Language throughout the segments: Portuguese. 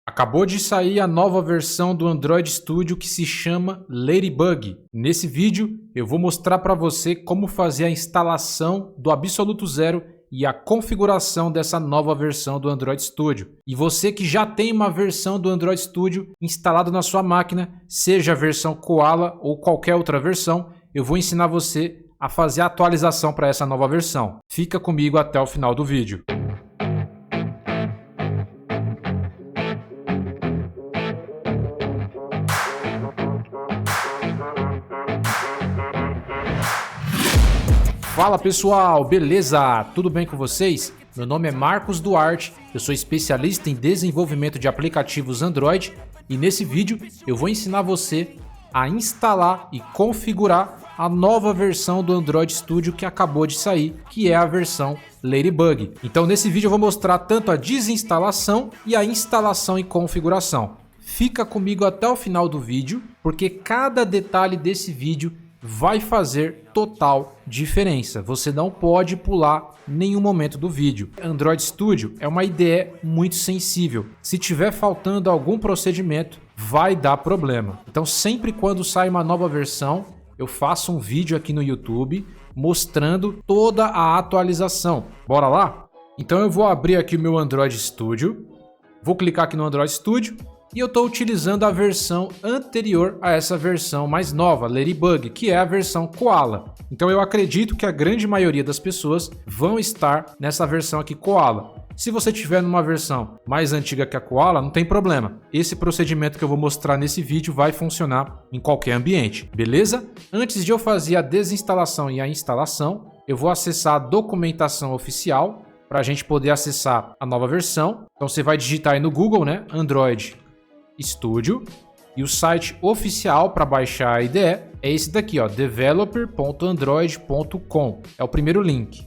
Acabou de sair a nova versão do Android Studio que se chama Ladybug. Nesse vídeo eu vou mostrar para você como fazer a instalação do absoluto zero e a configuração dessa nova versão do Android Studio. E você que já tem uma versão do Android Studio instalada na sua máquina, seja a versão Koala ou qualquer outra versão, eu vou ensinar você a fazer a atualização para essa nova versão. Fica comigo até o final do vídeo. Fala pessoal, beleza? Tudo bem com vocês? Meu nome é Marcos Duarte, eu sou especialista em desenvolvimento de aplicativos Android e nesse vídeo eu vou ensinar você a instalar e configurar a nova versão do Android Studio que acabou de sair, que é a versão Ladybug. Então nesse vídeo eu vou mostrar tanto a desinstalação e a instalação e configuração. Fica comigo até o final do vídeo, porque cada detalhe desse vídeo vai fazer total diferença. Você não pode pular nenhum momento do vídeo. Android Studio é uma IDE muito sensível. Se tiver faltando algum procedimento, vai dar problema. Então sempre quando sai uma nova versão, eu faço um vídeo aqui no YouTube mostrando toda a atualização. Bora lá? Então eu vou abrir aqui o meu Android Studio. Vou clicar aqui no Android Studio. E eu estou utilizando a versão anterior a essa versão mais nova, Ladybug, que é a versão Koala. Então eu acredito que a grande maioria das pessoas vão estar nessa versão aqui Koala. Se você tiver numa versão mais antiga que a Koala, não tem problema. Esse procedimento que eu vou mostrar nesse vídeo vai funcionar em qualquer ambiente, beleza? Antes de eu fazer a desinstalação e a instalação, eu vou acessar a documentação oficial para a gente poder acessar a nova versão. Então você vai digitar aí no Google, né? Android Studio, e o site oficial para baixar a IDE é esse daqui, ó, developer.android.com. É o primeiro link.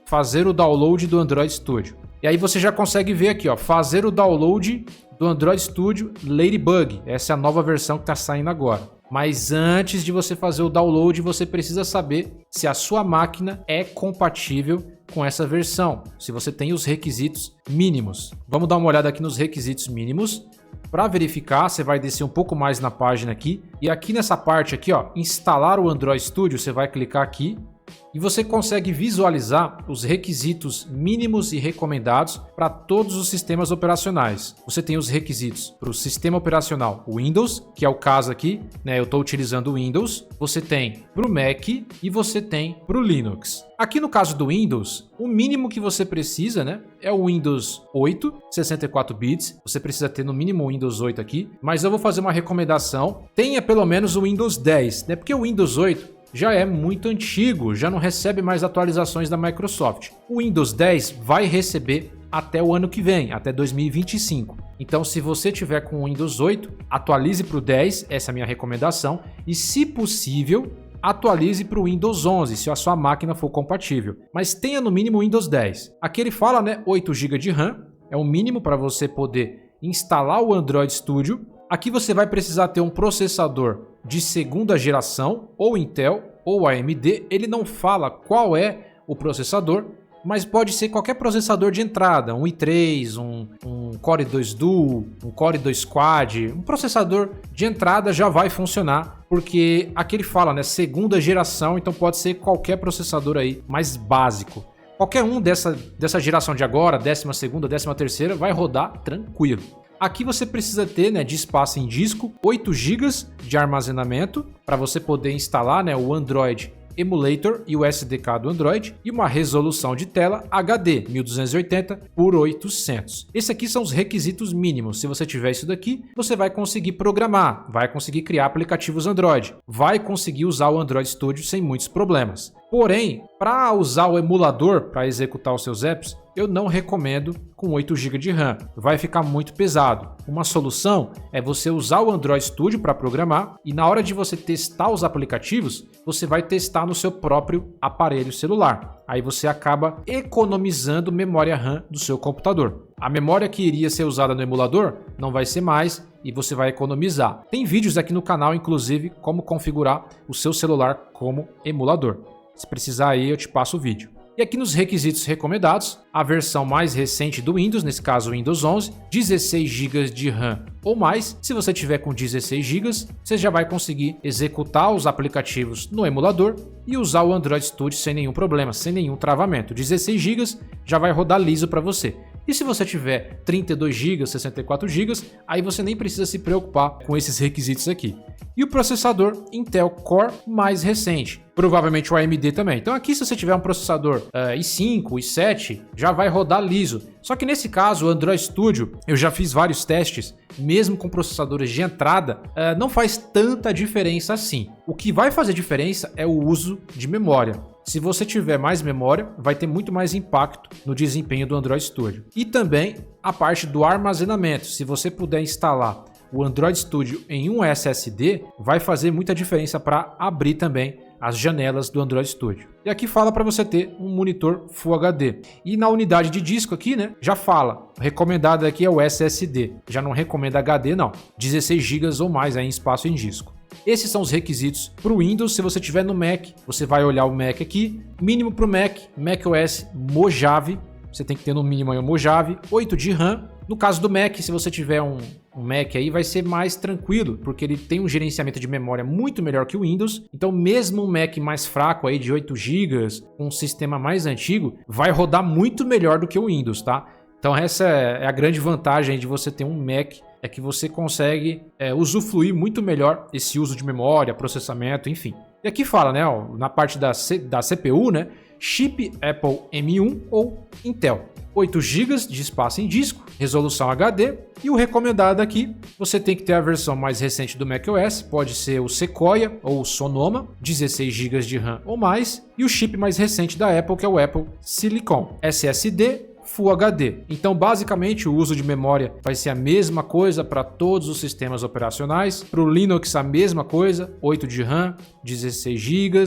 Fazer o download do Android Studio. E aí você já consegue ver aqui, ó, fazer o download do Android Studio Ladybug. Essa é a nova versão que está saindo agora. Mas antes de você fazer o download, você precisa saber se a sua máquina é compatível com essa versão, se você tem os requisitos mínimos. Vamos dar uma olhada aqui nos requisitos mínimos. Para verificar, você vai descer um pouco mais na página aqui. E aqui nessa parte aqui, ó, instalar o Android Studio, você vai clicar aqui. E você consegue visualizar os requisitos mínimos e recomendados para todos os sistemas operacionais. Você tem os requisitos para o sistema operacional Windows, que é o caso aqui, né? Eu estou utilizando o Windows. Você tem para o Mac e você tem para o Linux. Aqui no caso do Windows, o mínimo que você precisa, né, é o Windows 8, 64 bits. Você precisa ter no mínimo o Windows 8 aqui. Mas eu vou fazer uma recomendação. Tenha pelo menos o Windows 10, né? Porque o Windows 8 já é muito antigo, já não recebe mais atualizações da Microsoft. O Windows 10 vai receber até o ano que vem, até 2025. Então, se você tiver com o Windows 8, atualize para o 10, essa é a minha recomendação, e se possível, atualize para o Windows 11, se a sua máquina for compatível. Mas tenha no mínimo o Windows 10. Aqui ele fala, né, 8 GB de RAM, é o mínimo para você poder instalar o Android Studio. Aqui você vai precisar ter um processador de segunda geração, ou Intel, ou AMD. Ele não fala qual é o processador, mas pode ser qualquer processador de entrada, um i3, um Core 2 Duo, um Core 2 Quad. Um processador de entrada já vai funcionar, porque aqui ele fala, né, segunda geração, então pode ser qualquer processador aí mais básico. Qualquer um dessa geração de agora, 12ª, 13ª, vai rodar tranquilo. Aqui você precisa ter, né, de espaço em disco, 8 GB de armazenamento para você poder instalar, né, o Android Emulator e o SDK do Android, e uma resolução de tela HD 1280 por 800. Esses aqui são os requisitos mínimos. Se você tiver isso daqui, você vai conseguir programar, vai conseguir criar aplicativos Android, vai conseguir usar o Android Studio sem muitos problemas. Porém, para usar o emulador para executar os seus apps, eu não recomendo com 8 GB de RAM, vai ficar muito pesado. Uma solução é você usar o Android Studio para programar e na hora de você testar os aplicativos, você vai testar no seu próprio aparelho celular. Aí você acaba economizando memória RAM do seu computador. A memória que iria ser usada no emulador não vai ser mais e você vai economizar. Tem vídeos aqui no canal, inclusive, como configurar o seu celular como emulador. Se precisar aí, eu te passo o vídeo. E aqui nos requisitos recomendados, a versão mais recente do Windows, nesse caso o Windows 11, 16 GB de RAM ou mais. Se você tiver com 16 GB, você já vai conseguir executar os aplicativos no emulador e usar o Android Studio sem nenhum problema, sem nenhum travamento. 16 GB já vai rodar liso para você. E se você tiver 32 GB, 64 GB, aí você nem precisa se preocupar com esses requisitos aqui. E o processador Intel Core mais recente, provavelmente o AMD também. Então aqui se você tiver um processador i5, i7, já vai rodar liso. Só que nesse caso o Android Studio, eu já fiz vários testes, mesmo com processadores de entrada, não faz tanta diferença assim. O que vai fazer diferença é o uso de memória. Se você tiver mais memória, vai ter muito mais impacto no desempenho do Android Studio. E também a parte do armazenamento. Se você puder instalar o Android Studio em um SSD, vai fazer muita diferença para abrir também as janelas do Android Studio. E aqui fala para você ter um monitor Full HD. E na unidade de disco aqui, né, já fala, recomendado aqui é o SSD, já não recomenda HD não, 16 GB ou mais aí em espaço em disco. Esses são os requisitos para o Windows. Se você tiver no Mac, você vai olhar o Mac aqui, mínimo para o macOS Mojave, você tem que ter no mínimo aí o Mojave, 8 de RAM. No caso do Mac, se você tiver um Mac aí, vai ser mais tranquilo, porque ele tem um gerenciamento de memória muito melhor que o Windows. Então, mesmo um Mac mais fraco aí de 8 GB, com um sistema mais antigo, vai rodar muito melhor do que o Windows, tá? Então, essa é a grande vantagem aí de você ter um Mac, é que você consegue usufruir muito melhor esse uso de memória, processamento, enfim. E aqui fala, né, ó, na parte da CPU, né, chip Apple M1 ou Intel. 8 GB de espaço em disco, resolução HD, e o recomendado aqui, você tem que ter a versão mais recente do macOS, pode ser o Sequoia ou o Sonoma, 16 GB de RAM ou mais, e o chip mais recente da Apple, que é o Apple Silicon, SSD, Full HD. Então, basicamente, o uso de memória vai ser a mesma coisa para todos os sistemas operacionais. Para o Linux, a mesma coisa, 8 de RAM, 16 GB.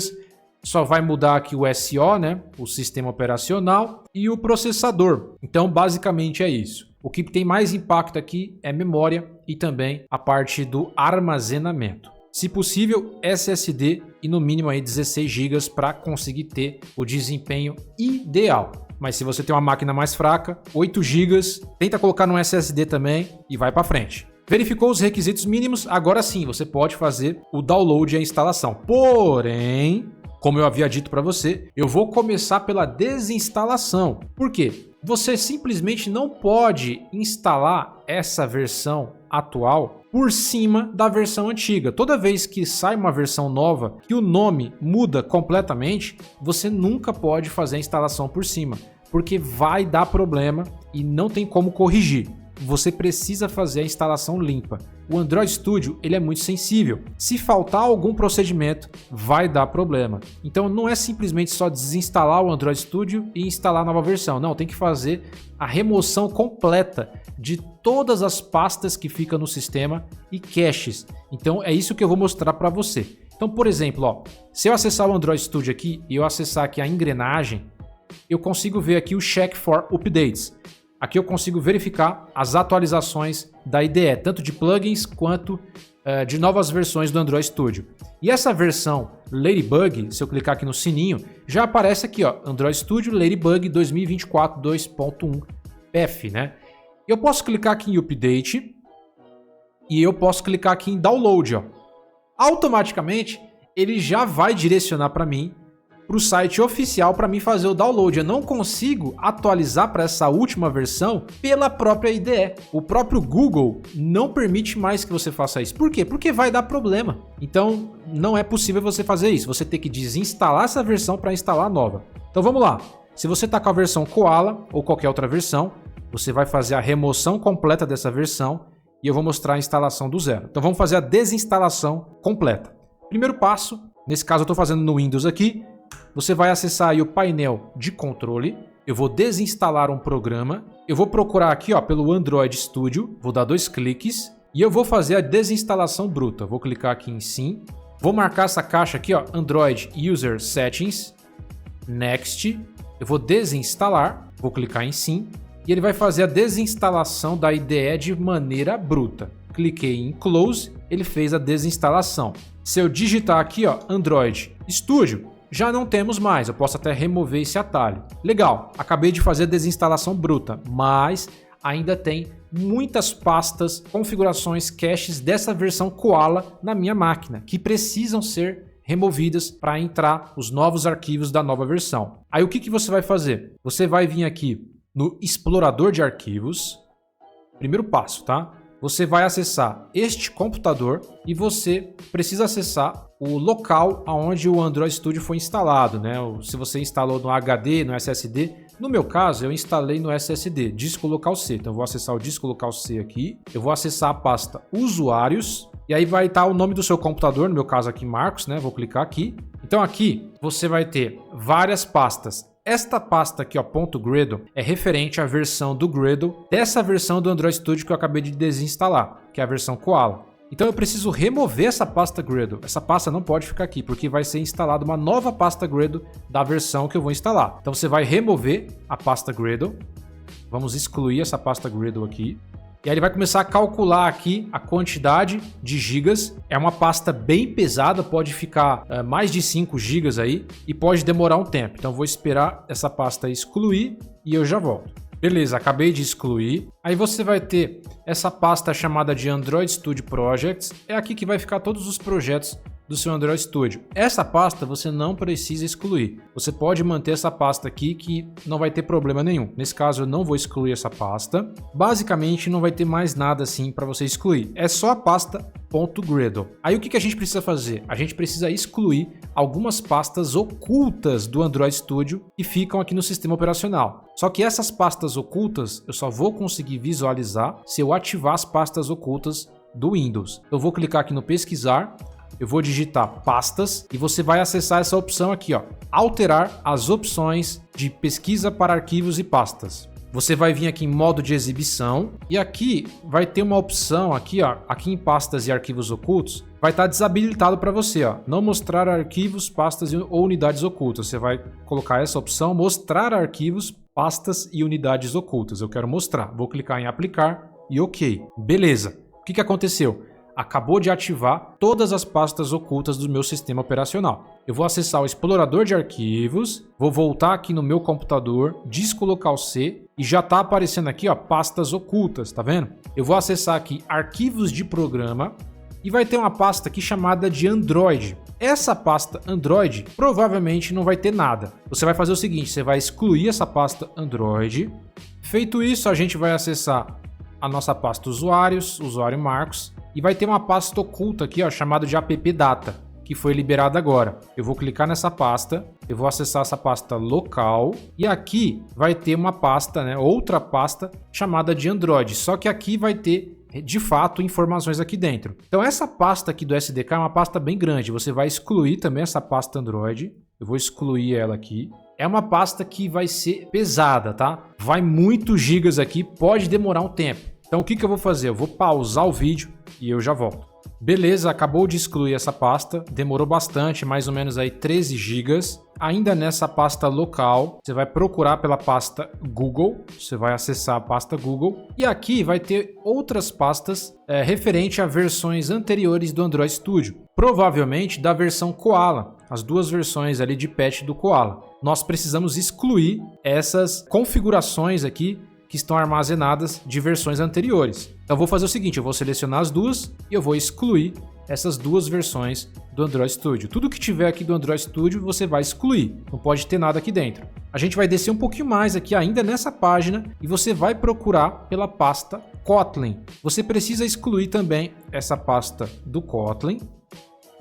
Só vai mudar aqui o SO, né? O sistema operacional e o processador. Então, basicamente é isso. O que tem mais impacto aqui é memória e também a parte do armazenamento. Se possível, SSD e no mínimo aí 16 GB para conseguir ter o desempenho ideal. Mas se você tem uma máquina mais fraca, 8 GB, tenta colocar no SSD também e vai para frente. Verificou os requisitos mínimos, agora sim você pode fazer o download e a instalação. Porém, como eu havia dito para você, eu vou começar pela desinstalação. Por quê? Você simplesmente não pode instalar essa versão atual por cima da versão antiga. Toda vez que sai uma versão nova que o nome muda completamente, você nunca pode fazer a instalação por cima, porque vai dar problema e não tem como corrigir. Você precisa fazer a instalação limpa. O Android Studio ele é muito sensível. Se faltar algum procedimento, vai dar problema. Então não é simplesmente só desinstalar o Android Studio e instalar a nova versão. Não, tem que fazer a remoção completa de todas as pastas que ficam no sistema e caches. Então é isso que eu vou mostrar para você. Então, por exemplo, ó, se eu acessar o Android Studio aqui e eu acessar aqui a engrenagem, eu consigo ver aqui o Check for Updates. Aqui eu consigo verificar as atualizações da IDE, tanto de plugins quanto de novas versões do Android Studio. E essa versão Ladybug, se eu clicar aqui no sininho, já aparece aqui, ó, Android Studio Ladybug 2024 2.1 PF, né? Eu posso clicar aqui em Update e eu posso clicar aqui em Download, ó. Automaticamente ele já vai direcionar para mim para o site oficial para mim fazer o download. Eu não consigo atualizar para essa última versão pela própria IDE. O próprio Google não permite mais que você faça isso. Por quê? Porque vai dar problema. Então não é possível você fazer isso. Você tem que desinstalar essa versão para instalar a nova. Então vamos lá. Se você está com a versão Koala ou qualquer outra versão, você vai fazer a remoção completa dessa versão e eu vou mostrar a instalação do zero. Então vamos fazer a desinstalação completa. Primeiro passo, nesse caso eu estou fazendo no Windows aqui. Você vai acessar aí o painel de controle, eu vou desinstalar um programa, eu vou procurar aqui ó, pelo Android Studio, vou dar 2 cliques e eu vou fazer a desinstalação bruta. Vou clicar aqui em Sim, vou marcar essa caixa aqui, ó, Android User Settings, Next, eu vou desinstalar, vou clicar em Sim e ele vai fazer a desinstalação da IDE de maneira bruta. Cliquei em Close, ele fez a desinstalação. Se eu digitar aqui ó, Android Studio, já não temos mais. Eu posso até remover esse atalho. Legal, acabei de fazer a desinstalação bruta, mas ainda tem muitas pastas, configurações, caches dessa versão Koala na minha máquina, que precisam ser removidas para entrar os novos arquivos da nova versão. Aí o que você vai fazer? Você vai vir aqui no explorador de arquivos. Primeiro passo, tá? Você vai acessar este computador e você precisa acessar o local onde o Android Studio foi instalado, né? Se você instalou no HD, no SSD. No meu caso, eu instalei no SSD, disco local C. Então eu vou acessar o disco local C aqui. Eu vou acessar a pasta usuários. E aí vai estar o nome do seu computador, no meu caso aqui Marcos, né? Vou clicar aqui. Então aqui você vai ter várias pastas. Esta pasta aqui, ó, .gradle, é referente à versão do Gradle dessa versão do Android Studio que eu acabei de desinstalar, que é a versão Koala. Então eu preciso remover essa pasta Gradle. Essa pasta não pode ficar aqui, porque vai ser instalada uma nova pasta Gradle da versão que eu vou instalar. Então você vai remover a pasta Gradle. Vamos excluir essa pasta Gradle aqui. E aí ele vai começar a calcular aqui a quantidade de gigas. É uma pasta bem pesada, pode ficar mais de 5 gigas aí e pode demorar um tempo. Então eu vou esperar essa pasta excluir e eu já volto. Beleza, acabei de excluir. Aí você vai ter essa pasta chamada de Android Studio Projects. É aqui que vai ficar todos os projetos do seu Android Studio. Essa pasta você não precisa excluir. Você pode manter essa pasta aqui que não vai ter problema nenhum. Nesse caso eu não vou excluir essa pasta. Basicamente não vai ter mais nada assim para você excluir. É só a pasta .gradle. Aí o que a gente precisa fazer? A gente precisa excluir algumas pastas ocultas do Android Studio que ficam aqui no sistema operacional. Só que essas pastas ocultas eu só vou conseguir visualizar se eu ativar as pastas ocultas do Windows. Eu vou clicar aqui no pesquisar. Eu vou digitar pastas e você vai acessar essa opção aqui, ó, alterar as opções de pesquisa para arquivos e pastas. Você vai vir aqui em modo de exibição e aqui vai ter uma opção aqui, ó, aqui em pastas e arquivos ocultos, vai estar desabilitado para você, ó, não mostrar arquivos, pastas ou unidades ocultas. Você vai colocar essa opção, mostrar arquivos, pastas e unidades ocultas. Eu quero mostrar. Vou clicar em aplicar e OK. Beleza. O que aconteceu? Acabou de ativar todas as pastas ocultas do meu sistema operacional. Eu vou acessar o explorador de arquivos, vou voltar aqui no meu computador, disco local C, e já está aparecendo aqui, ó, pastas ocultas, tá vendo? Eu vou acessar aqui arquivos de programa e vai ter uma pasta aqui chamada de Android. Essa pasta Android provavelmente não vai ter nada. Você vai fazer o seguinte, você vai excluir essa pasta Android. Feito isso, a gente vai acessar a nossa pasta usuários, usuário Marcos, e vai ter uma pasta oculta aqui, ó, chamada de appdata, que foi liberada agora. Eu vou clicar nessa pasta, eu vou acessar essa pasta local e aqui vai ter uma pasta, né, outra pasta chamada de Android, só que aqui vai ter de fato informações aqui dentro. Então essa pasta aqui do SDK é uma pasta bem grande, você vai excluir também essa pasta Android, eu vou excluir ela aqui. É uma pasta que vai ser pesada, tá? Vai muitos gigas aqui, pode demorar um tempo. Então o que eu vou fazer? Eu vou pausar o vídeo e eu já volto. Beleza, acabou de excluir essa pasta, demorou bastante, mais ou menos aí 13 GB. Ainda nessa pasta local, você vai procurar pela pasta Google, você vai acessar a pasta Google e aqui vai ter outras pastas referente a versões anteriores do Android Studio, provavelmente da versão Koala, as duas versões ali de patch do Koala. Nós precisamos excluir essas configurações aqui que estão armazenadas de versões anteriores. Então eu vou fazer o seguinte, eu vou selecionar as duas e eu vou excluir essas duas versões do Android Studio. Tudo que tiver aqui do Android Studio você vai excluir, não pode ter nada aqui dentro. A gente vai descer um pouquinho mais aqui ainda nessa página e você vai procurar pela pasta Kotlin. Você precisa excluir também essa pasta do Kotlin.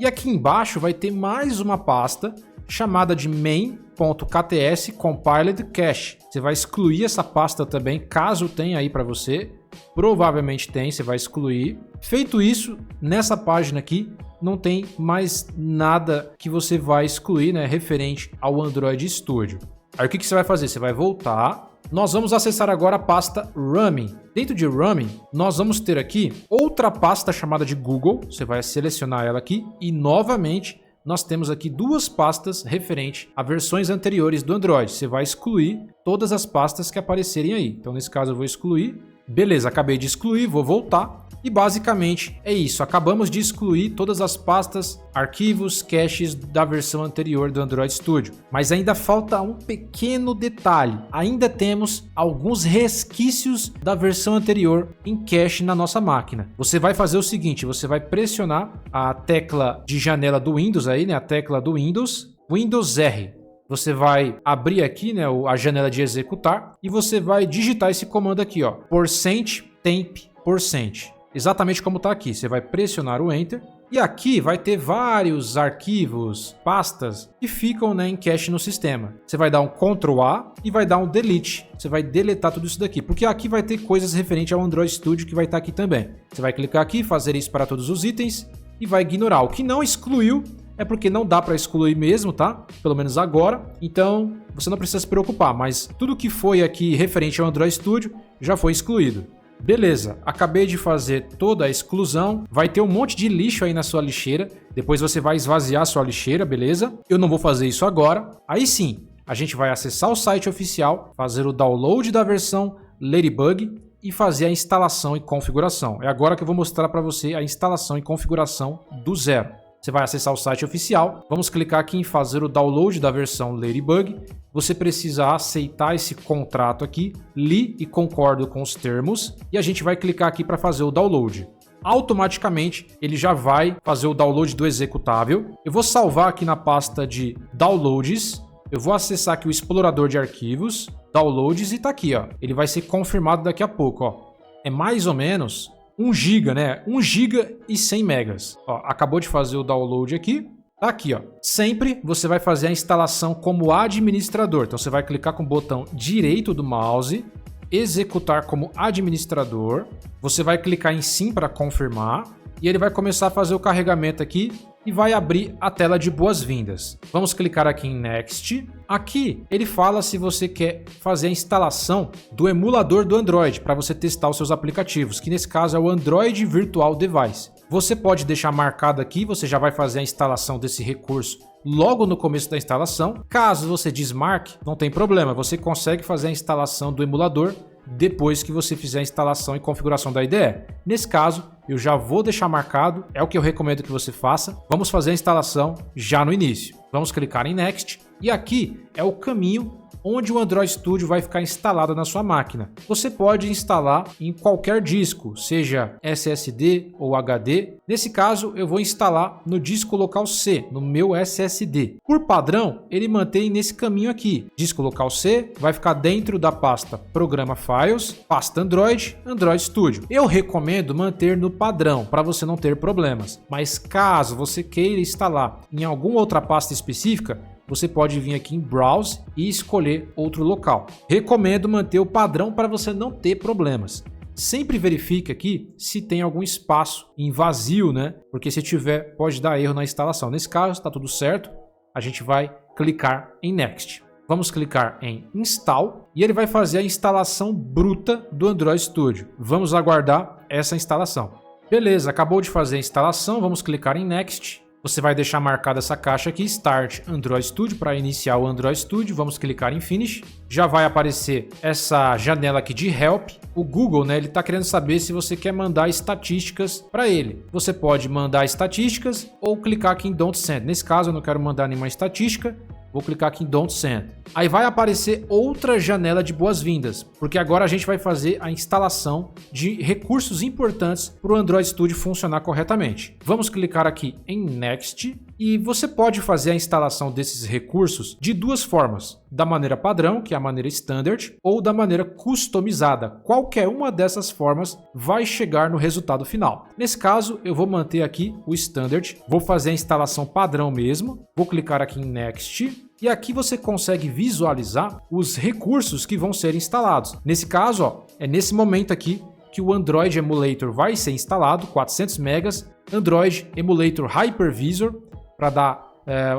E aqui embaixo vai ter mais uma pasta chamada de main.kts compiled cache. Você vai excluir essa pasta também, caso tenha aí para você. Provavelmente tem, você vai excluir. Feito isso, nessa página aqui não tem mais nada que você vai excluir, né, referente ao Android Studio. Aí o que você vai fazer? Você vai voltar. Nós vamos acessar agora a pasta Running. Dentro de Running, nós vamos ter aqui outra pasta chamada de Google. Você vai selecionar ela aqui e novamente nós temos aqui duas pastas referente a versões anteriores do Android. Você vai excluir todas as pastas que aparecerem aí. Então, nesse caso, eu vou excluir. Beleza, acabei de excluir, vou voltar. E basicamente é isso, acabamos de excluir todas as pastas, arquivos, caches da versão anterior do Android Studio. Mas ainda falta um pequeno detalhe, ainda temos alguns resquícios da versão anterior em cache na nossa máquina. Você vai fazer o seguinte, você vai pressionar a tecla de janela do Windows aí, né, a tecla do Windows, Windows R. Você vai abrir aqui, né, a janela de executar e você vai digitar esse comando aqui, ó, %temp%. Exatamente como está aqui, você vai pressionar o Enter e aqui vai ter vários arquivos, pastas que ficam, né, em cache no sistema. Você vai dar um Ctrl A e vai dar um Delete, você vai deletar tudo isso daqui, porque aqui vai ter coisas referentes ao Android Studio que vai estar aqui também. Você vai clicar aqui, fazer isso para todos os itens e vai ignorar. O que não excluiu é porque não dá para excluir mesmo, tá? Pelo menos agora, então você não precisa se preocupar, mas tudo que foi aqui referente ao Android Studio já foi excluído. Beleza, acabei de fazer toda a exclusão, vai ter um monte de lixo aí na sua lixeira, depois você vai esvaziar a sua lixeira, beleza? Eu não vou fazer isso agora. Aí sim, a gente vai acessar o site oficial, fazer o download da versão Ladybug e fazer a instalação e configuração. É agora que eu vou mostrar para você a instalação e configuração do zero. Você vai acessar o site oficial, vamos clicar aqui em fazer o download da versão Ladybug. Você precisa aceitar esse contrato aqui, li e concordo com os termos, e a gente vai clicar aqui para fazer o download. Automaticamente ele já vai fazer o download do executável. Eu vou salvar aqui na pasta de downloads, eu vou acessar aqui o explorador de arquivos, downloads e tá aqui, ó. Ele vai ser confirmado daqui a pouco, ó. É mais ou menos 1 GB, né? 1 GB e 100 megas. Ó, acabou de fazer o download aqui. Tá aqui, ó. Sempre você vai fazer a instalação como administrador. Então você vai clicar com o botão direito do mouse, executar como administrador. Você vai clicar em sim para confirmar e ele vai começar a fazer o carregamento aqui e vai abrir a tela de boas-vindas. Vamos clicar aqui em Next. Aqui ele fala se você quer fazer a instalação do emulador do Android para você testar os seus aplicativos, que nesse caso é o Android Virtual Device. Você pode deixar marcado aqui, você já vai fazer a instalação desse recurso logo no começo da instalação. Caso você desmarque, não tem problema, você consegue fazer a instalação do emulador depois que você fizer a instalação e configuração da IDE. Nesse caso, eu já vou deixar marcado, é o que eu recomendo que você faça. Vamos fazer a instalação já no início. Vamos clicar em Next e aqui é o caminho onde o Android Studio vai ficar instalado na sua máquina. Você pode instalar em qualquer disco, seja SSD ou HD. Nesse caso, eu vou instalar no disco local C, no meu SSD. Por padrão, ele mantém nesse caminho aqui. Disco local C vai ficar dentro da pasta Programa Files, pasta Android, Android Studio. Eu recomendo manter no padrão, para você não ter problemas. Mas caso você queira instalar em alguma outra pasta específica, você pode vir aqui em Browse e escolher outro local. Recomendo manter o padrão para você não ter problemas. Sempre verifique aqui se tem algum espaço em vazio, né? Porque se tiver, pode dar erro na instalação. Nesse caso, está tudo certo. A gente vai clicar em Next. Vamos clicar em Install e ele vai fazer a instalação bruta do Android Studio. Vamos aguardar essa instalação. Beleza, acabou de fazer a instalação. Vamos clicar em Next. Você vai deixar marcada essa caixa aqui, Start Android Studio, para iniciar o Android Studio. Vamos clicar em Finish. Já vai aparecer essa janela aqui de Help. O Google, né, ele está querendo saber se você quer mandar estatísticas para ele. Você pode mandar estatísticas ou clicar aqui em Don't Send. Nesse caso, eu não quero mandar nenhuma estatística. Vou clicar aqui em Don't Send. Aí vai aparecer outra janela de boas-vindas, porque agora a gente vai fazer a instalação de recursos importantes para o Android Studio funcionar corretamente. Vamos clicar aqui em Next e você pode fazer a instalação desses recursos de duas formas, da maneira padrão, que é a maneira standard, ou da maneira customizada. Qualquer uma dessas formas vai chegar no resultado final. Nesse caso, eu vou manter aqui o standard, vou fazer a instalação padrão mesmo, vou clicar aqui em Next. E aqui você consegue visualizar os recursos que vão ser instalados. Nesse caso, ó, é nesse momento aqui que o Android Emulator vai ser instalado, 400 megas, Android Emulator Hypervisor, para dar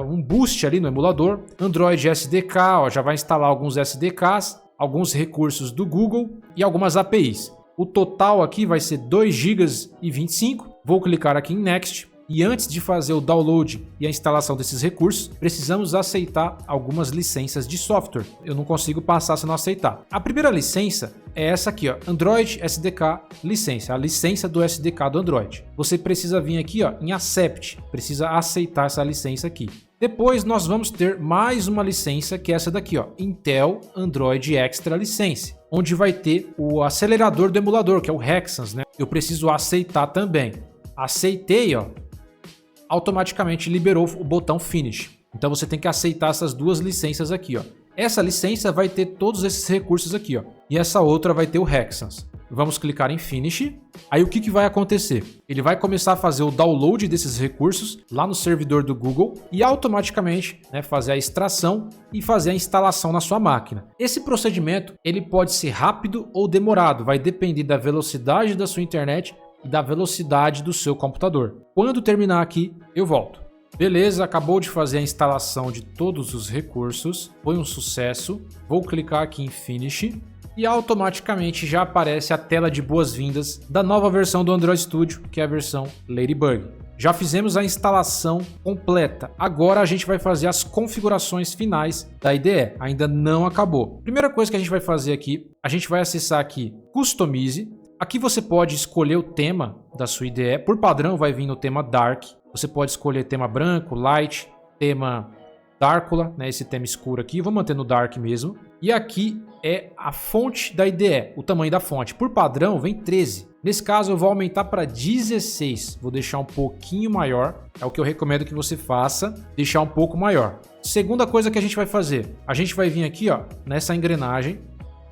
um boost ali no emulador, Android SDK, ó, já vai instalar alguns SDKs, alguns recursos do Google e algumas APIs. O total aqui vai ser 2 GB e 25. Vou clicar aqui em Next. E antes de fazer o download e a instalação desses recursos, precisamos aceitar algumas licenças de software. Eu não consigo passar se não aceitar. A primeira licença é essa aqui, ó, Android SDK licença, a licença do SDK do Android. Você precisa vir aqui, ó, em Accept, precisa aceitar essa licença aqui. Depois nós vamos ter mais uma licença que é essa daqui, ó, Intel Android Extra License, onde vai ter o acelerador do emulador, que é o Hexans, né? Eu preciso aceitar também. Aceitei, ó, automaticamente liberou o botão Finish. Então você tem que aceitar essas duas licenças aqui, ó. Essa licença vai ter todos esses recursos aqui, ó, e essa outra vai ter o Hexans. Vamos clicar em Finish. Aí o que vai acontecer? Ele vai começar a fazer o download desses recursos lá no servidor do Google e automaticamente, né, fazer a extração e fazer a instalação na sua máquina. Esse procedimento ele pode ser rápido ou demorado, vai depender da velocidade da sua internet e da velocidade do seu computador. Quando terminar aqui, eu volto. Beleza, acabou de fazer a instalação de todos os recursos, foi um sucesso. Vou clicar aqui em Finish. E automaticamente já aparece a tela de boas-vindas da nova versão do Android Studio, que é a versão Ladybug. Já fizemos a instalação completa, agora a gente vai fazer as configurações finais da IDE, ainda não acabou. Primeira coisa que a gente vai fazer aqui, a gente vai acessar aqui Customize. Aqui você pode escolher o tema da sua IDE, por padrão vai vir no tema Dark. Você pode escolher tema branco, Light, tema Darkula, né, esse tema escuro aqui, vou manter no Dark mesmo. E aqui é a fonte da IDE, o tamanho da fonte. Por padrão vem 13. Nesse caso eu vou aumentar para 16. Vou deixar um pouquinho maior. É o que eu recomendo que você faça, deixar um pouco maior. Segunda coisa que a gente vai fazer. A gente vai vir aqui, ó, nessa engrenagem.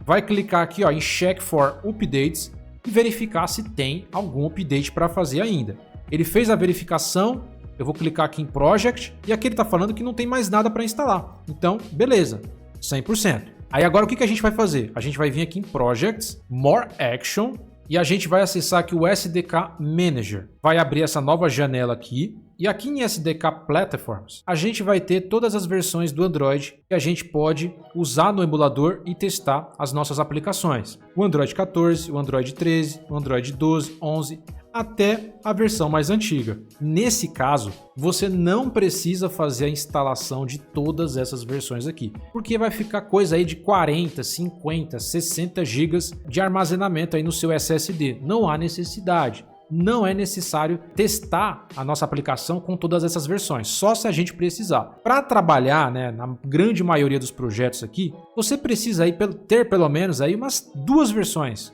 Vai clicar aqui, ó, em Check for Updates e verificar se tem algum update para fazer ainda. Ele fez a verificação. Eu vou clicar aqui em Project e aqui ele está falando que não tem mais nada para instalar. Então, beleza, 100%. Aí agora o que a gente vai fazer? A gente vai vir aqui em Projects, More Action e a gente vai acessar aqui o SDK Manager. Vai abrir essa nova janela aqui e aqui em SDK Platforms a gente vai ter todas as versões do Android que a gente pode usar no emulador e testar as nossas aplicações. O Android 14, o Android 13, o Android 12, 11... até a versão mais antiga. Nesse caso, você não precisa fazer a instalação de todas essas versões aqui, porque vai ficar coisa aí de 40, 50, 60 GB de armazenamento aí no seu SSD. Não há necessidade. Não é necessário testar a nossa aplicação com todas essas versões, só se a gente precisar. Para trabalhar, né, na grande maioria dos projetos aqui, você precisa aí ter pelo menos aí umas duas versões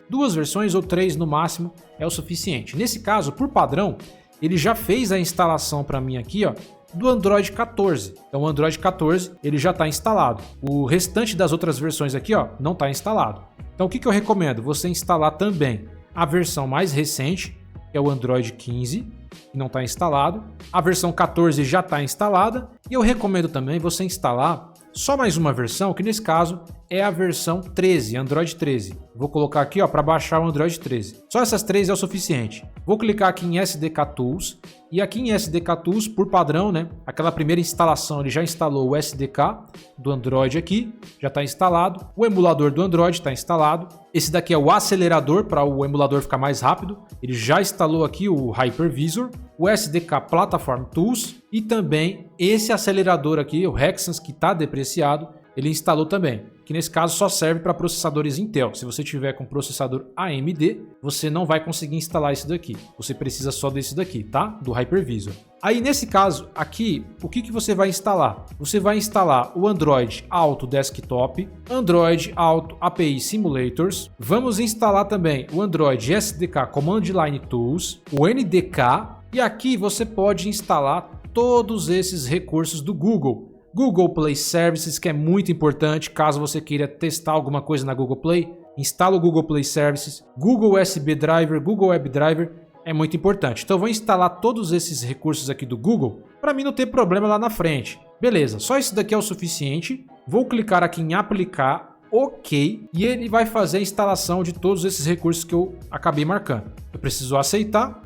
ou 3 no máximo é o suficiente. Nesse caso, por padrão, ele já fez a instalação para mim aqui, ó, do Android 14. Então o Android 14 ele já está instalado. O restante das outras versões aqui, ó, não está instalado. Então o que eu recomendo? Você instalar também a versão mais recente, que é o Android 15, que não está instalado. A versão 14 já está instalada. E eu recomendo também você instalar só mais uma versão, que nesse caso é a versão 13, Android 13. Vou colocar aqui para baixar o Android 13. Só essas 3 é o suficiente. Vou clicar aqui em SDK Tools. E aqui em SDK Tools, por padrão, né, aquela primeira instalação, ele já instalou o SDK do Android aqui, já está instalado. O emulador do Android está instalado. Esse daqui é o acelerador para o emulador ficar mais rápido. Ele já instalou aqui o Hypervisor, o SDK Platform Tools e também esse acelerador aqui, o Hexans, que está depreciado, ele instalou também, que nesse caso só serve para processadores Intel. Se você tiver com processador AMD, você não vai conseguir instalar isso daqui. Você precisa só desse daqui, tá? Do Hypervisor. Aí nesse caso aqui, o que você vai instalar? Você vai instalar o Android Auto Desktop, Android Auto API Simulators. Vamos instalar também o Android SDK Command Line Tools, o NDK. E aqui você pode instalar todos esses recursos do Google. Google Play Services, que é muito importante caso você queira testar alguma coisa na Google Play. Instala o Google Play Services, Google USB Driver, Google Web Driver, é muito importante. Então eu vou instalar todos esses recursos aqui do Google para mim não ter problema lá na frente. Beleza, só isso daqui é o suficiente. Vou clicar aqui em aplicar, OK, e ele vai fazer a instalação de todos esses recursos que eu acabei marcando. Eu preciso aceitar.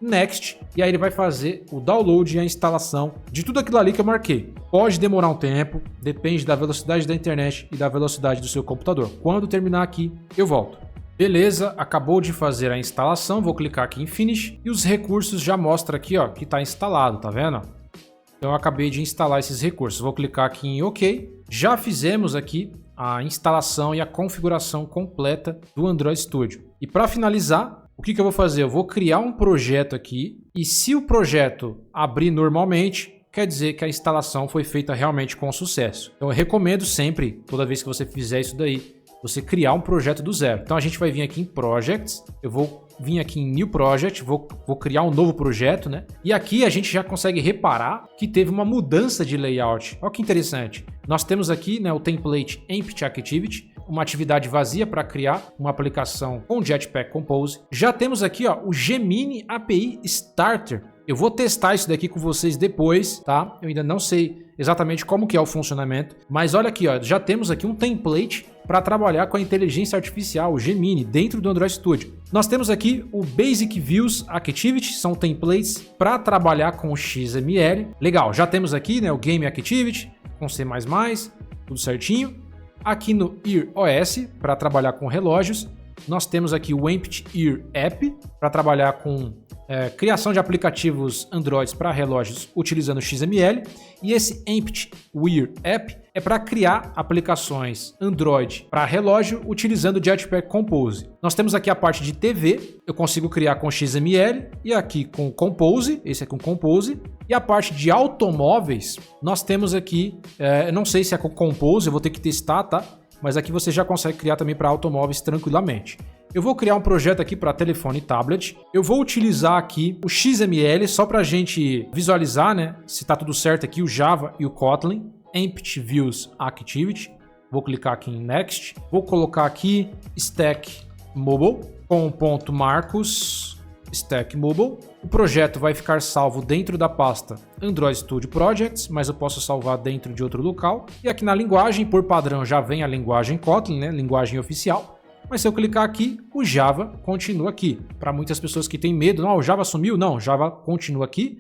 Next, e aí ele vai fazer o download e a instalação de tudo aquilo ali que eu marquei. Pode demorar um tempo, depende da velocidade da internet e da velocidade do seu computador. Quando terminar aqui, eu volto. Beleza, acabou de fazer a instalação, vou clicar aqui em Finish e os recursos já mostra aqui, ó, que está instalado, tá vendo? Então eu acabei de instalar esses recursos, vou clicar aqui em OK. Já fizemos aqui a instalação e a configuração completa do Android Studio. E para finalizar, o que eu vou fazer? Eu vou criar um projeto aqui e se o projeto abrir normalmente, quer dizer que a instalação foi feita realmente com sucesso. Então eu recomendo sempre, toda vez que você fizer isso daí, você criar um projeto do zero. Então a gente vai vir aqui em Projects, eu vou vir aqui em New Project, vou criar um novo projeto, né? E aqui a gente já consegue reparar que teve uma mudança de layout. Olha que interessante. Nós temos aqui, né, o template Empty Activity, uma atividade vazia para criar uma aplicação com Jetpack Compose. Já temos aqui, ó, o Gemini API Starter. Eu vou testar isso daqui com vocês depois, tá? Eu ainda não sei exatamente como que é o funcionamento, mas olha aqui, ó, já temos aqui um template para trabalhar com a inteligência artificial, o Gemini, dentro do Android Studio. Nós temos aqui o Basic Views Activity, são templates para trabalhar com o XML. Legal, já temos aqui, né, o Game Activity com C++, tudo certinho. Aqui no Ear OS, para trabalhar com relógios. Nós temos aqui o Empty Ear App, para trabalhar com criação de aplicativos Android para relógios utilizando XML. E esse Empty Ear App é para criar aplicações Android para relógio utilizando Jetpack Compose. Nós temos aqui a parte de TV, eu consigo criar com XML e aqui com Compose, esse é com Compose. E a parte de automóveis, nós temos aqui, eu não sei se é com Compose, eu vou ter que testar, tá? Mas aqui você já consegue criar também para automóveis tranquilamente. Eu vou criar um projeto aqui para telefone e tablet. Eu vou utilizar aqui o XML só para a gente visualizar, né, se está tudo certo aqui, o Java e o Kotlin. Empty Views Activity. Vou clicar aqui em Next. Vou colocar aqui Stack Mobile com ponto Marcos Stack Mobile. O projeto vai ficar salvo dentro da pasta Android Studio Projects, mas eu posso salvar dentro de outro local. E aqui na linguagem, por padrão, já vem a linguagem Kotlin, né, linguagem oficial. Mas se eu clicar aqui, o Java continua aqui. Para muitas pessoas que têm medo, não, o Java sumiu? Não, o Java continua aqui.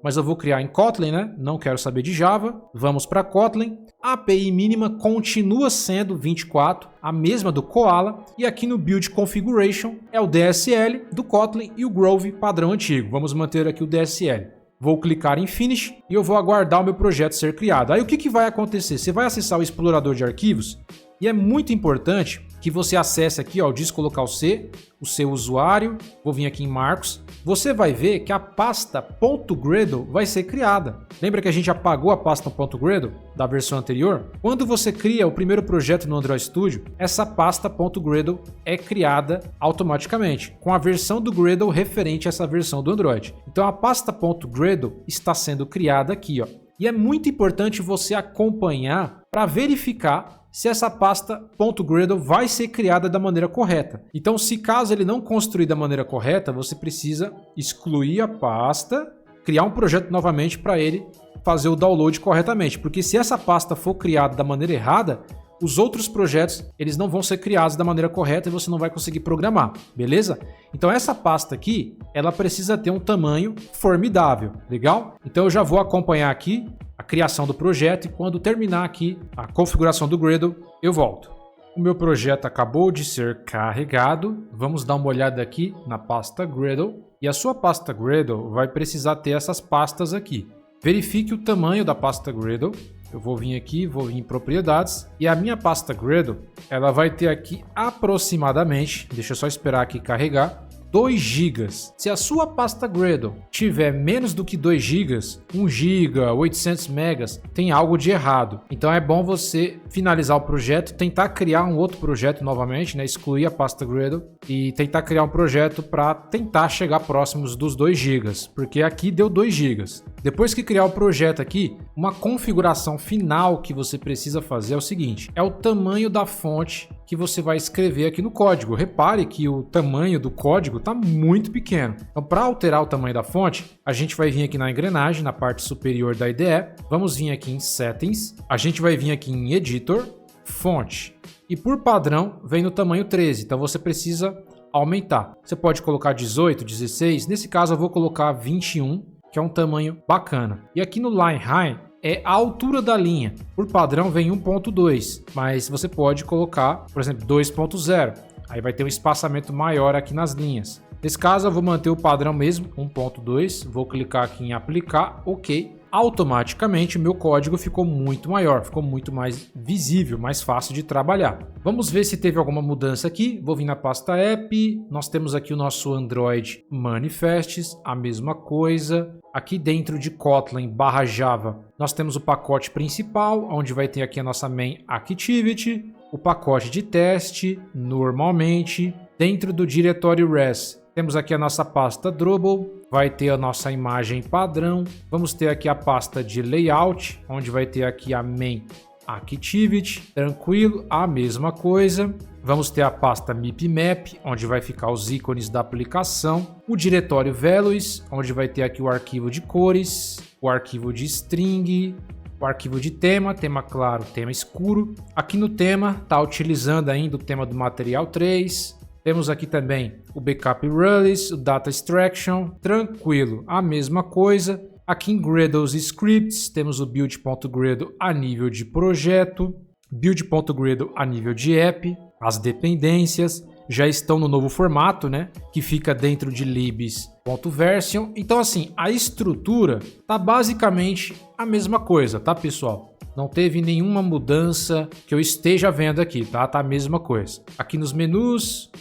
Mas eu vou criar em Kotlin, né? Não quero saber de Java. Vamos para Kotlin. A API mínima continua sendo 24, a mesma do Koala. E aqui no Build Configuration é o DSL do Kotlin e o Grove padrão antigo. Vamos manter aqui o DSL. Vou clicar em Finish e eu vou aguardar o meu projeto ser criado. Aí o que vai acontecer? Você vai acessar o explorador de arquivos e é muito importante que você acesse aqui, ó, o disco local C, o seu usuário, vou vir aqui em Marcos, você vai ver que a pasta .gradle vai ser criada. Lembra que a gente apagou a pasta .gradle da versão anterior? Quando você cria o primeiro projeto no Android Studio, essa pasta .gradle é criada automaticamente, com a versão do Gradle referente a essa versão do Android. Então a pasta .gradle está sendo criada aqui, ó. E é muito importante você acompanhar para verificar se essa pasta .gradle vai ser criada da maneira correta. Então, se caso ele não construir da maneira correta, você precisa excluir a pasta, criar um projeto novamente para ele fazer o download corretamente. Porque se essa pasta for criada da maneira errada, os outros projetos eles não vão ser criados da maneira correta e você não vai conseguir programar, beleza? Então essa pasta aqui, ela precisa ter um tamanho formidável, legal? Então eu já vou acompanhar aqui a criação do projeto e quando terminar aqui a configuração do Gradle, eu volto. O meu projeto acabou de ser carregado, vamos dar uma olhada aqui na pasta Gradle e a sua pasta Gradle vai precisar ter essas pastas aqui. Verifique o tamanho da pasta Gradle. Eu vou vir aqui, vou vir em propriedades e a minha pasta Gradle, ela vai ter aqui aproximadamente, deixa eu só esperar aqui carregar, 2 GB. Se a sua pasta Gradle tiver menos do que 2 GB, 1 GB, 800 MB, tem algo de errado. Então é bom você finalizar o projeto, tentar criar um outro projeto novamente, né? Excluir a pasta Gradle e tentar criar um projeto para tentar chegar próximos dos 2 GB, porque aqui deu 2 GB. Depois que criar o projeto aqui, uma configuração final que você precisa fazer é o seguinte, é o tamanho da fonte que você vai escrever aqui no código. Repare que o tamanho do código está muito pequeno. Então, para alterar o tamanho da fonte, a gente vai vir aqui na engrenagem, na parte superior da IDE, vamos vir aqui em Settings, a gente vai vir aqui em Editor, Fonte, e por padrão vem no tamanho 13, então você precisa aumentar. Você pode colocar 18, 16, nesse caso eu vou colocar 21, que é um tamanho bacana. E aqui no Line Height, é a altura da linha. Por padrão vem 1.2, mas você pode colocar, por exemplo, 2.0. Aí vai ter um espaçamento maior aqui nas linhas. Nesse caso, eu vou manter o padrão mesmo, 1.2. Vou clicar aqui em aplicar, OK. Automaticamente, o meu código ficou muito maior, ficou muito mais visível, mais fácil de trabalhar. Vamos ver se teve alguma mudança aqui. Vou vir na pasta app. Nós temos aqui o nosso Android Manifests, a mesma coisa. Aqui dentro de Kotlin /Java, nós temos o pacote principal, onde vai ter aqui a nossa main activity, o pacote de teste, normalmente. Dentro do diretório res, temos aqui a nossa pasta Drupal, vai ter a nossa imagem padrão. Vamos ter aqui a pasta de layout, onde vai ter aqui a main activity, tranquilo, a mesma coisa. Vamos ter a pasta mipmap, onde vai ficar os ícones da aplicação. O diretório values, onde vai ter aqui o arquivo de cores, o arquivo de string, o arquivo de tema claro, tema escuro. Aqui no tema, está utilizando ainda o tema do material 3. Temos aqui também o backup release, o data extraction, tranquilo, a mesma coisa. Aqui em Gradle's scripts, temos o build.gradle a nível de projeto, build.gradle a nível de app. As dependências já estão no novo formato, né? Que fica dentro de libs.version. Então, assim, a estrutura tá basicamente a mesma coisa, tá, pessoal? Não teve nenhuma mudança que eu esteja vendo aqui, tá? Tá a mesma coisa. Aqui nos menus,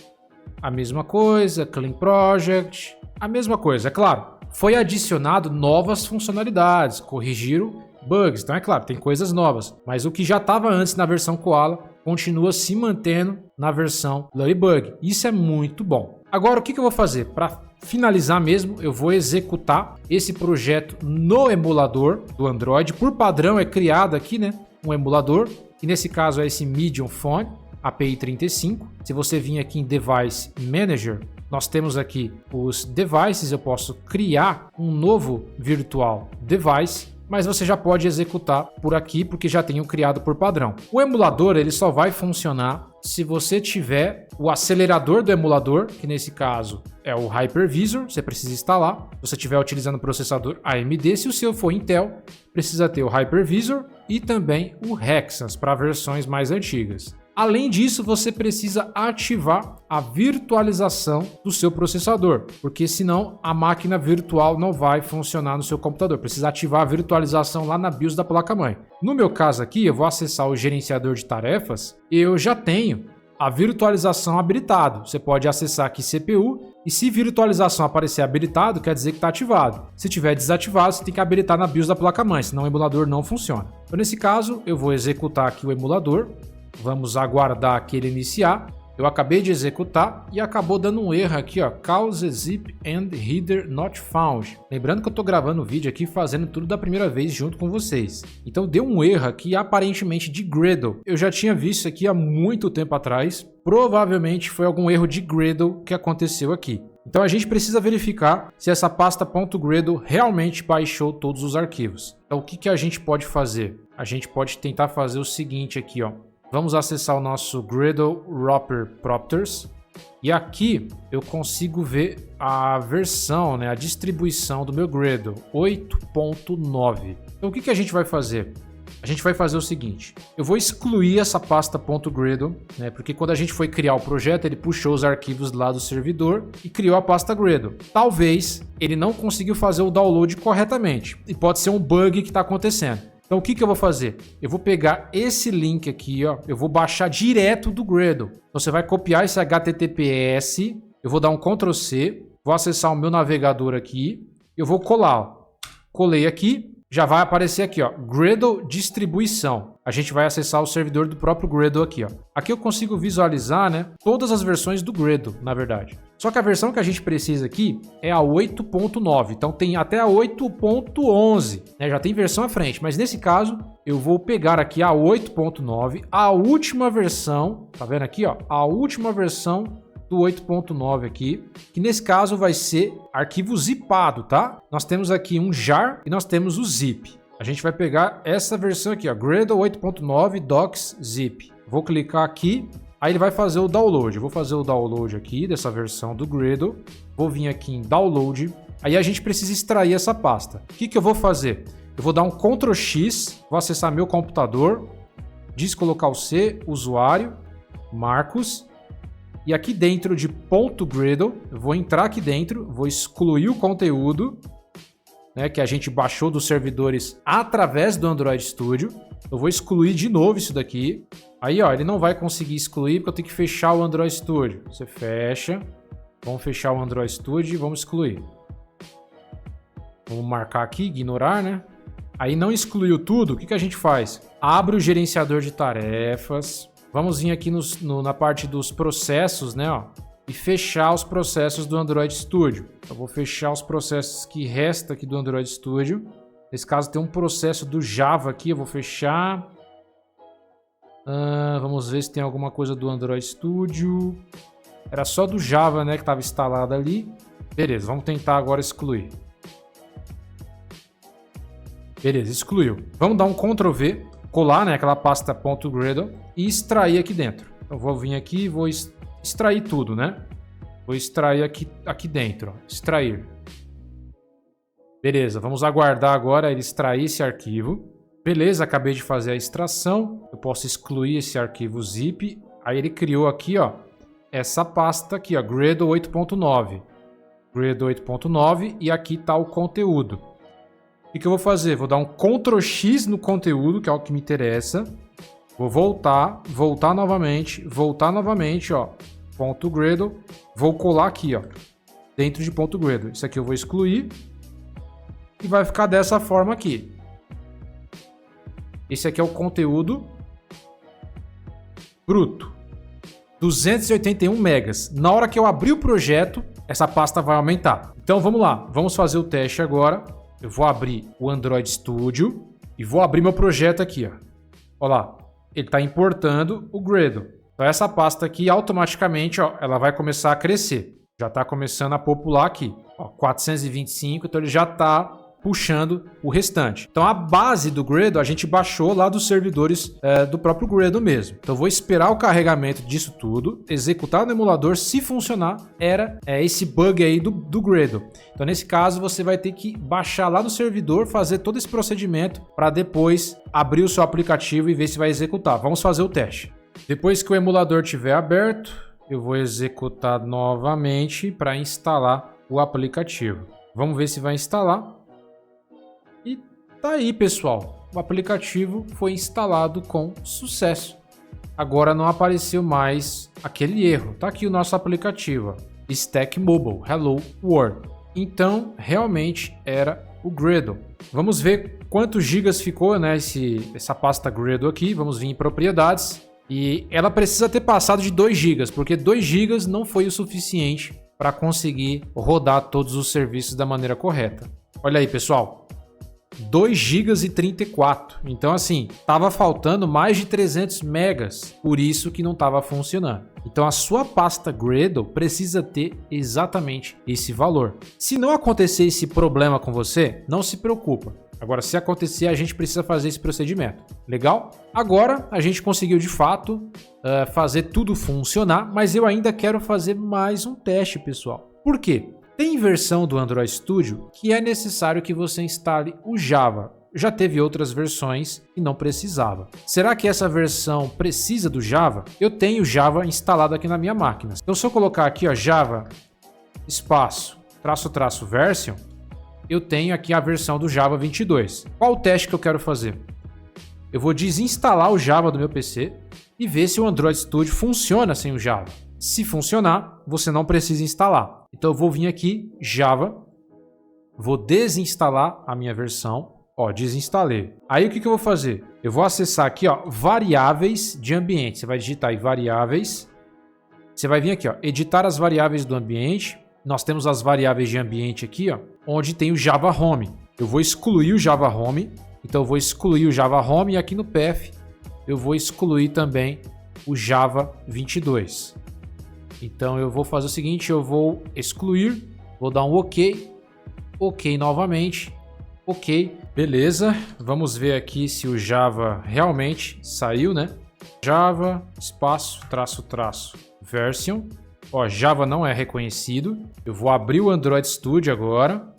a mesma coisa, Clean Project, a mesma coisa, é claro. Foi adicionado novas funcionalidades, corrigiram bugs, então é claro, tem coisas novas. Mas o que já estava antes na versão Koala continua se mantendo na versão Ladybug. Isso é muito bom. Agora, o que eu vou fazer? Para finalizar mesmo, eu vou executar esse projeto no emulador do Android. Por padrão é criado aqui, né, um emulador, que nesse caso é esse Medium Phone API 35. Se você vir aqui em Device Manager, nós temos aqui os devices. Eu posso criar um novo virtual device, mas você já pode executar por aqui porque já tem um criado por padrão. O emulador ele só vai funcionar se você tiver o acelerador do emulador, que nesse caso é o Hypervisor, você precisa instalar. Se você estiver utilizando o processador AMD, se o seu for Intel, precisa ter o Hypervisor e também o Hexas para versões mais antigas. Além disso, você precisa ativar a virtualização do seu processador, porque senão a máquina virtual não vai funcionar no seu computador. Precisa ativar a virtualização lá na BIOS da placa-mãe. No meu caso aqui, eu vou acessar o gerenciador de tarefas e eu já tenho a virtualização habilitado. Você pode acessar aqui CPU e se virtualização aparecer habilitado, quer dizer que está ativado. Se tiver desativado, você tem que habilitar na BIOS da placa-mãe, senão o emulador não funciona. Então, nesse caso, eu vou executar aqui o emulador. Vamos aguardar que ele iniciar. Eu acabei de executar e acabou dando um erro aqui, ó, cause zip and header not found. Lembrando que eu estou gravando o vídeo aqui fazendo tudo da primeira vez junto com vocês. Então deu um erro aqui aparentemente de Gradle. Eu já tinha visto isso aqui há muito tempo atrás. Provavelmente foi algum erro de Gradle que aconteceu aqui. Então a gente precisa verificar se essa pasta .gradle realmente baixou todos os arquivos. Então o que a gente pode fazer? A gente pode tentar fazer o seguinte aqui, ó. Vamos acessar o nosso Gradle Wrapper Properties e aqui eu consigo ver a versão, né, a distribuição do meu Gradle 8.9. Então o que a gente vai fazer? A gente vai fazer o seguinte, eu vou excluir essa pasta .gradle, né, porque quando a gente foi criar o projeto ele puxou os arquivos lá do servidor e criou a pasta Gradle. Talvez ele não conseguiu fazer o download corretamente e pode ser um bug que está acontecendo. Então o que eu vou fazer? Eu vou pegar esse link aqui, ó, eu vou baixar direto do Gradle. Então você vai copiar esse HTTPS, eu vou dar um Ctrl+C, vou acessar o meu navegador aqui, eu vou colar, ó. Colei aqui, já vai aparecer aqui, ó, Gradle distribuição. A gente vai acessar o servidor do próprio Gradle aqui, ó. Aqui eu consigo visualizar, né, todas as versões do Gradle, na verdade. Só que a versão que a gente precisa aqui é a 8.9, então tem até a 8.11, né? Já tem versão à frente, mas nesse caso eu vou pegar aqui a 8.9, a última versão, tá vendo aqui, ó? A última versão do 8.9 aqui, que nesse caso vai ser arquivo zipado, tá? Nós temos aqui um jar e nós temos o zip. A gente vai pegar essa versão aqui, ó, Gradle 8.9 docs zip. Vou clicar aqui. Aí ele vai fazer o download. Eu vou fazer o download aqui dessa versão do Gradle. Vou vir aqui em download. Aí a gente precisa extrair essa pasta. O que eu vou fazer? Eu vou dar um Ctrl+X, vou acessar meu computador, descolocar o C, usuário, Marcos. E aqui dentro de .gradle, eu vou entrar aqui dentro, vou excluir o conteúdo, né, que a gente baixou dos servidores através do Android Studio. Eu vou excluir de novo isso daqui. Aí, ó, ele não vai conseguir excluir porque eu tenho que fechar o Android Studio. Você fecha. Vamos fechar o Android Studio e vamos excluir. Vamos marcar aqui, ignorar, né? Aí não excluiu tudo, o que a gente faz? Abre o gerenciador de tarefas. Vamos vir aqui na parte dos processos, né? Ó, e fechar os processos do Android Studio. Eu vou fechar os processos que restam aqui do Android Studio. Nesse caso tem um processo do Java aqui, eu vou fechar. Vamos ver se tem alguma coisa do Android Studio. Era só do Java, né, que estava instalado ali. Beleza, vamos tentar agora excluir. Beleza, excluiu. Vamos dar um Ctrl V, colar, né, aquela pasta .gradle e extrair aqui dentro. Eu vou vir aqui e vou extrair tudo, né? Vou extrair aqui dentro, ó. Extrair. Beleza, vamos aguardar agora ele extrair esse arquivo. Beleza, acabei de fazer a extração. Eu posso excluir esse arquivo zip. Aí ele criou aqui, ó, essa pasta aqui, ó, Gradle 8.9. Gradle 8.9 e aqui está o conteúdo. O que eu vou fazer? Vou dar um Ctrl X no conteúdo, que é o que me interessa. Vou voltar novamente, ó, .gradle. Vou colar aqui, ó, dentro de .gradle. Isso aqui eu vou excluir e vai ficar dessa forma aqui. Esse aqui é o conteúdo bruto. 281 megas. Na hora que eu abrir o projeto, essa pasta vai aumentar. Então vamos lá, vamos fazer o teste agora. Eu vou abrir o Android Studio e vou abrir meu projeto aqui, ó. Olha lá, ele está importando o Gradle. Então essa pasta aqui automaticamente, ó, ela vai começar a crescer. Já está começando a popular aqui. Ó, 425, então ele já está puxando o restante. Então a base do Gradle a gente baixou lá dos servidores do próprio Gradle mesmo. Então eu vou esperar o carregamento disso tudo, executar no emulador, se funcionar, era esse bug aí do Gradle. Então nesse caso você vai ter que baixar lá do servidor, fazer todo esse procedimento para depois abrir o seu aplicativo e ver se vai executar. Vamos fazer o teste. Depois que o emulador estiver aberto, eu vou executar novamente para instalar o aplicativo. Vamos ver se vai instalar. E tá aí, pessoal. O aplicativo foi instalado com sucesso. Agora não apareceu mais aquele erro. Tá aqui o nosso aplicativo, ó. Stack Mobile, Hello World. Então, realmente era o Gradle. Vamos ver quantos gigas ficou, né, essa pasta Gradle aqui. Vamos vir em propriedades. E ela precisa ter passado de 2 GB, porque 2 GB não foi o suficiente para conseguir rodar todos os serviços da maneira correta. Olha aí, pessoal. 2 GB e 34. Então, assim, tava faltando mais de 300 megas, por isso que não estava funcionando. Então, a sua pasta Gradle precisa ter exatamente esse valor. Se não acontecer esse problema com você, não se preocupa. Agora, se acontecer, a gente precisa fazer esse procedimento. Legal? Agora, a gente conseguiu, de fato, fazer tudo funcionar, mas eu ainda quero fazer mais um teste, pessoal. Por quê? Tem versão do Android Studio que é necessário que você instale o Java. Já teve outras versões e não precisava. Será que essa versão precisa do Java? Eu tenho Java instalado aqui na minha máquina. Então, se eu colocar aqui, ó, Java, espaço, -- version, eu tenho aqui a versão do Java 22. Qual o teste que eu quero fazer? Eu vou desinstalar o Java do meu PC e ver se o Android Studio funciona sem o Java. Se funcionar, você não precisa instalar. Então eu vou vir aqui, Java, vou desinstalar a minha versão, ó, desinstalei. Aí o que eu vou fazer? Eu vou acessar aqui, ó, variáveis de ambiente. Você vai digitar aí variáveis. Você vai vir aqui, ó, editar as variáveis do ambiente. Nós temos as variáveis de ambiente aqui, ó, onde tem o Java Home. Eu vou excluir o Java Home. Então eu vou excluir o Java Home e aqui no path eu vou excluir também o Java 22. Então eu vou fazer o seguinte, eu vou excluir, vou dar um OK, OK novamente, OK, beleza. Vamos ver aqui se o Java realmente saiu, né? Java, espaço, -- version. Ó, Java não é reconhecido. Eu vou abrir o Android Studio agora.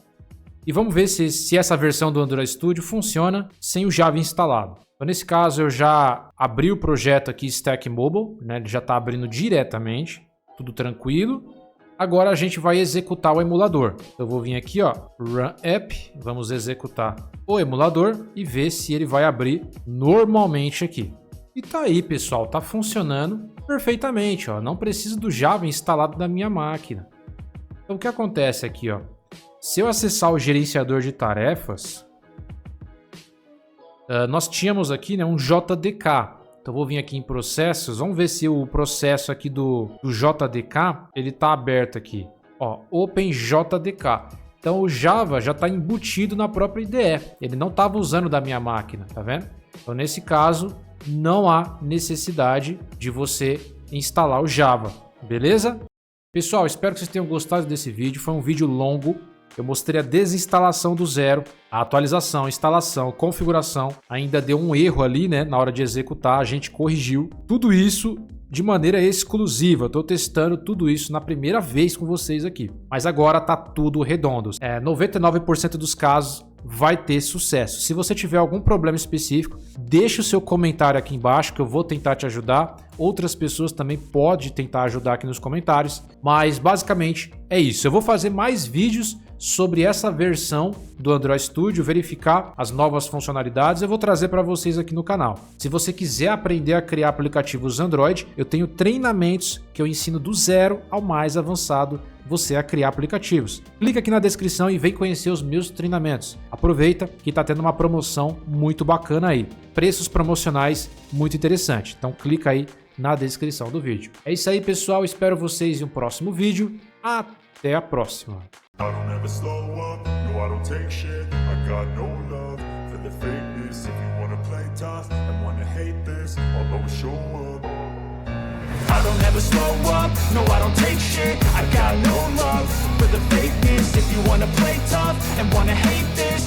E vamos ver se essa versão do Android Studio funciona sem o Java instalado. Então, nesse caso, eu já abri o projeto aqui, Stack Mobile, né? Ele já está abrindo diretamente. tudo tranquilo. Agora a gente vai executar o emulador. Eu vou vir aqui, ó, Run App, vamos executar o emulador e ver se ele vai abrir normalmente aqui. E tá aí, pessoal, tá funcionando perfeitamente, ó, não preciso do Java instalado na minha máquina. Então o que acontece aqui, ó, se eu acessar o gerenciador de tarefas, nós tínhamos aqui, né, um JDK. Então vou vir aqui em processos, vamos ver se o processo aqui do JDK, ele tá aberto aqui. Ó, OpenJDK. Então o Java já está embutido na própria IDE, ele não estava usando da minha máquina, tá vendo? Então nesse caso, não há necessidade de você instalar o Java, beleza? Pessoal, espero que vocês tenham gostado desse vídeo, foi um vídeo longo. Eu mostrei a desinstalação do zero, a atualização, instalação, configuração. Ainda deu um erro ali, né? Na hora de executar, a gente corrigiu. Tudo isso de maneira exclusiva. Estou testando tudo isso na primeira vez com vocês aqui. Mas agora tá tudo redondo. 99% dos casos vai ter sucesso. Se você tiver algum problema específico, deixe o seu comentário aqui embaixo que eu vou tentar te ajudar. Outras pessoas também podem tentar ajudar aqui nos comentários. Mas basicamente é isso. Eu vou fazer mais vídeos sobre essa versão do Android Studio, verificar as novas funcionalidades, eu vou trazer para vocês aqui no canal. Se você quiser aprender a criar aplicativos Android, eu tenho treinamentos que eu ensino do zero ao mais avançado você a criar aplicativos. Clica aqui na descrição e vem conhecer os meus treinamentos. Aproveita que está tendo uma promoção muito bacana aí. Preços promocionais muito interessante. Então clica aí na descrição do vídeo. É isso aí, pessoal. Espero vocês em um próximo vídeo. Até a próxima. I don't ever slow up, no I don't take shit. I got no love for the fakeness. If you wanna play tough and wanna hate this, I'll always show up. I don't ever slow up, no I don't take shit. I got no love for the fakeness. If you wanna play tough and wanna hate this